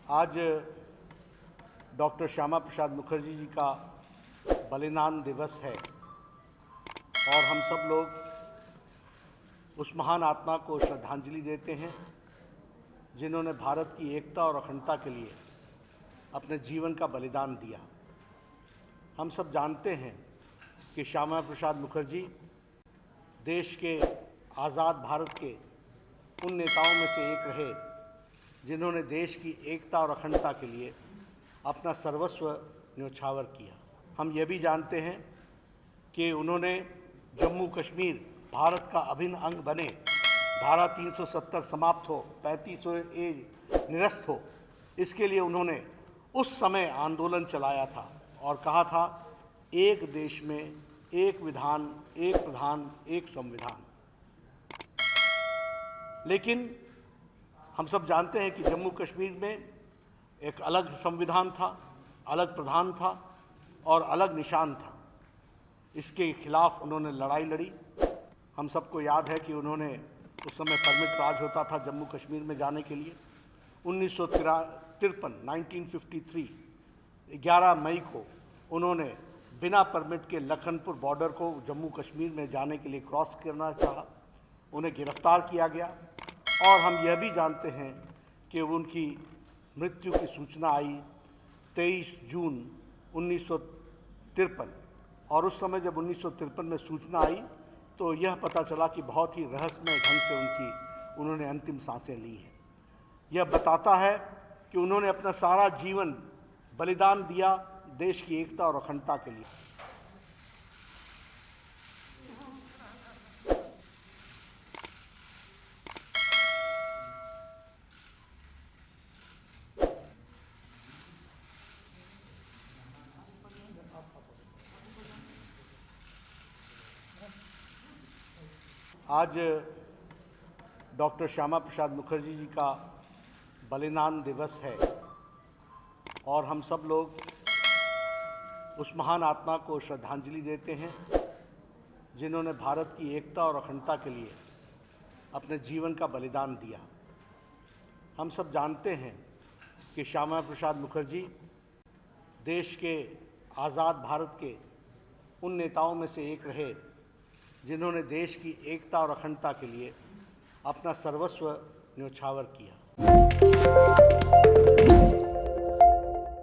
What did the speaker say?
आज डॉक्टर श्यामा प्रसाद मुखर्जी जी का बलिदान दिवस है और हम सब लोग उस महान आत्मा को श्रद्धांजलि देते हैं जिन्होंने भारत की एकता और अखंडता के लिए अपने जीवन का बलिदान दिया। हम सब जानते हैं कि श्यामा प्रसाद मुखर्जी देश के आज़ाद भारत के उन नेताओं में से एक रहे जिन्होंने देश की एकता और अखंडता के लिए अपना सर्वस्व न्योछावर किया। हम ये भी जानते हैं कि उन्होंने जम्मू कश्मीर भारत का अभिन्न अंग बने, धारा 370 समाप्त हो, 35A निरस्त हो, इसके लिए उन्होंने उस समय आंदोलन चलाया था और कहा था एक देश में एक विधान, एक प्रधान, एक संविधान। लेकिन हम सब जानते हैं कि जम्मू कश्मीर में एक अलग संविधान था, अलग प्रधान था और अलग निशान था। इसके खिलाफ उन्होंने लड़ाई लड़ी। हम सबको याद है कि उन्होंने उस समय परमिट राज होता था जम्मू कश्मीर में जाने के लिए। 1953 11 मई को उन्होंने बिना परमिट के लखनपुर बॉर्डर को जम्मू कश्मीर में जाने के लिए क्रॉस करना चाहा। उन्हें गिरफ्तार किया गया और हम यह भी जानते हैं कि उनकी मृत्यु की सूचना आई 23 जून 1953 और उस समय जब 1953 में सूचना आई तो यह पता चला कि बहुत ही रहस्यमय ढंग से उन्होंने अंतिम सांसें ली हैं। यह बताता है कि उन्होंने अपना सारा जीवन बलिदान दिया देश की एकता और अखंडता के लिए। आज डॉक्टर श्यामा प्रसाद मुखर्जी जी का बलिदान दिवस है और हम सब लोग उस महान आत्मा को श्रद्धांजलि देते हैं जिन्होंने भारत की एकता और अखंडता के लिए अपने जीवन का बलिदान दिया। हम सब जानते हैं कि श्यामा प्रसाद मुखर्जी देश के आज़ाद भारत के उन नेताओं में से एक रहे जिन्होंने देश की एकता और अखंडता के लिए अपना सर्वस्व न्योछावर किया।